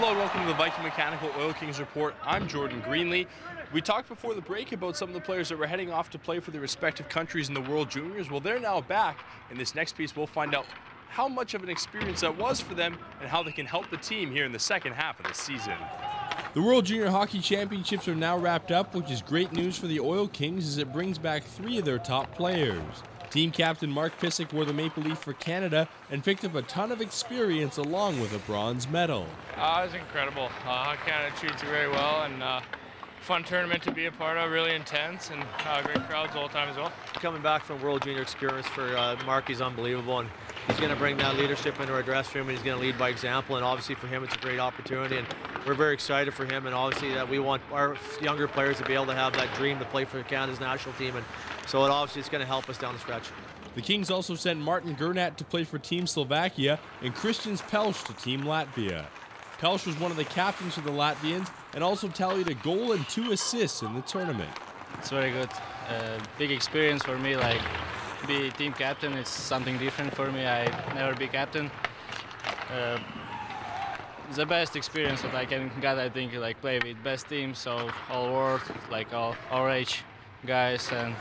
Hello and welcome to the Viking Mechanical Oil Kings Report. I'm Jordan Greenlee. We talked before the break about some of the players that were heading off to play for their respective countries in the World Juniors. Well, they're now back. In this next piece, we'll find out how much of an experience that was for them and how they can help the team here in the second half of the season. The World Junior Hockey Championships are now wrapped up, which is great news for the Oil Kings as it brings back 3 of their top players. Team captain Mark Pissick wore the Maple Leaf for Canada and picked up a ton of experience along with a bronze medal. It was incredible. Canada treats you very well, and fun tournament to be a part of, really intense, and great crowds all the time as well. Coming back from World Junior experience for Mark is unbelievable, and he's going to bring that leadership into our dressing room, and he's going to lead by example, and obviously for him it's a great opportunity, and we're very excited for him, and obviously that we want our younger players to be able to have that dream to play for Canada's national team, and so obviously it's going to help us down the stretch. The Kings also sent Martin Gernat to play for Team Slovakia and Christian Pelch to Team Latvia. Pelch was one of the captains for the Latvians and also tallied a goal and 2 assists in the tournament. It's very good. Big experience for me, like be team captain. It's something different for me. I never be captain. It's the best experience that I can get, I think, like play with best teams of all world, like all our age guys, and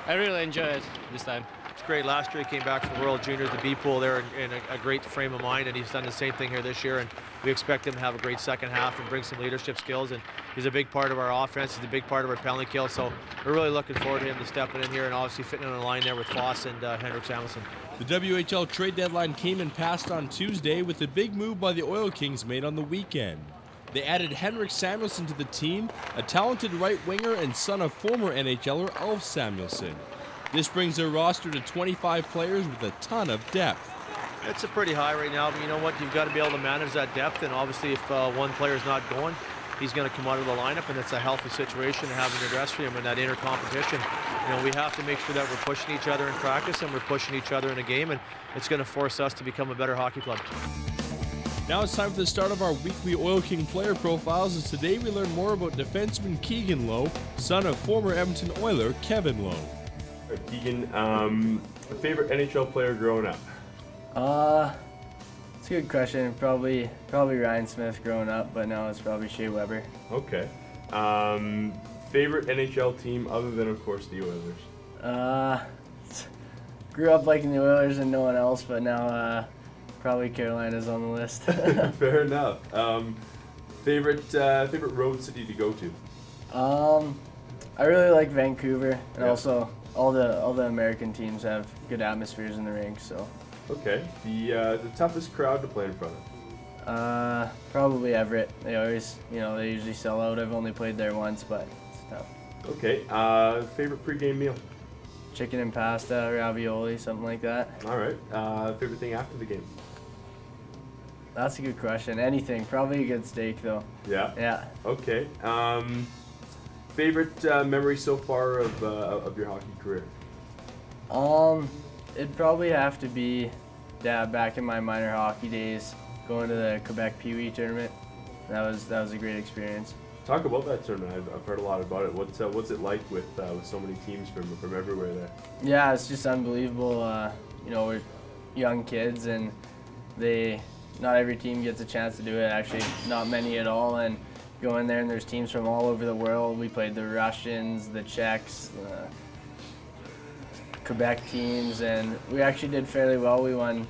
I really enjoy it this time. It's great. Last year he came back from World Juniors, the B pool there in a great frame of mind, and he's done the same thing here this year, and we expect him to have a great second half and bring some leadership skills, and he's a big part of our offense. He's a big part of our penalty kill, so we're really looking forward to him to stepping in here and obviously fitting on the line there with Foss and Henrik Samuelsson. The WHL trade deadline came and passed on Tuesday with a big move by the Oil Kings made on the weekend. They added Henrik Samuelsson to the team, a talented right winger and son of former NHLer Ulf Samuelsson. This brings their roster to 25 players with a ton of depth. It's a pretty high right now, but you know what? You've got to be able to manage that depth, and obviously if one player's not going, he's going to come out of the lineup, and it's a healthy situation to have in your dressing room and that inner competition. You know, we have to make sure that we're pushing each other in practice and we're pushing each other in a game, and it's going to force us to become a better hockey club. Now it's time for the start of our weekly Oil King player profiles, as today we learn more about defenseman Keegan Low, son of former Edmonton Oiler Kevin Low. Keegan, favorite NHL player growing up? It's a good question. Probably Ryan Smith growing up, but now it's probably Shea Weber. Okay. Favorite NHL team other than, of course, the Oilers? Grew up liking the Oilers and no one else, but now probably Carolina's on the list. Fair enough. Favorite road city to go to? I really like Vancouver, and yeah. Also all the American teams have good atmospheres in the rink. So. Okay. The toughest crowd to play in front of? Probably Everett. They always, they usually sell out. I've only played there once, but it's tough. Okay. Favorite pregame meal? Chicken and pasta, ravioli, something like that. All right. Favorite thing after the game? That's a good question. Anything. Probably a good steak, though. Yeah? Yeah. Okay. Favorite memory so far of your hockey career? It'd probably have to be back in my minor hockey days, going to the Quebec Pee Wee tournament. That was a great experience. Talk about that tournament. I've heard a lot about it. What's it like with so many teams from everywhere there? Yeah, it's just unbelievable. We're young kids, and not every team gets a chance to do it. Actually, not many at all. And go in there, and there's teams from all over the world. We played the Russians, the Czechs, the Quebec teams, and we actually did fairly well. We won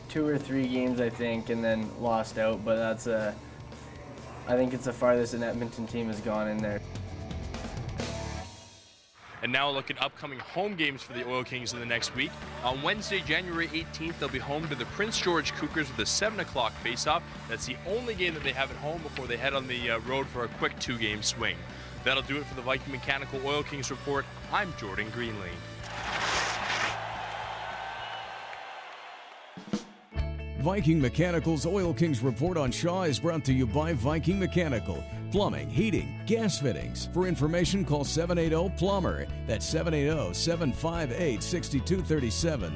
2 or 3 games, I think, and then lost out. But I think it's the farthest an Edmonton team has gone in there. And now a look at upcoming home games for the Oil Kings in the next week. On Wednesday, January 18th, they'll be home to the Prince George Cougars with a 7 o'clock face-off. That's the only game that they have at home before they head on the road for a quick 2-game swing. That'll do it for the Viking Mechanical Oil Kings Report. I'm Jordan Greenlee. Viking Mechanical's Oil Kings Report on Shaw is brought to you by Viking Mechanical. Plumbing, heating, gas fittings. For information, call 780-PLUMBER. That's 780-758-6237.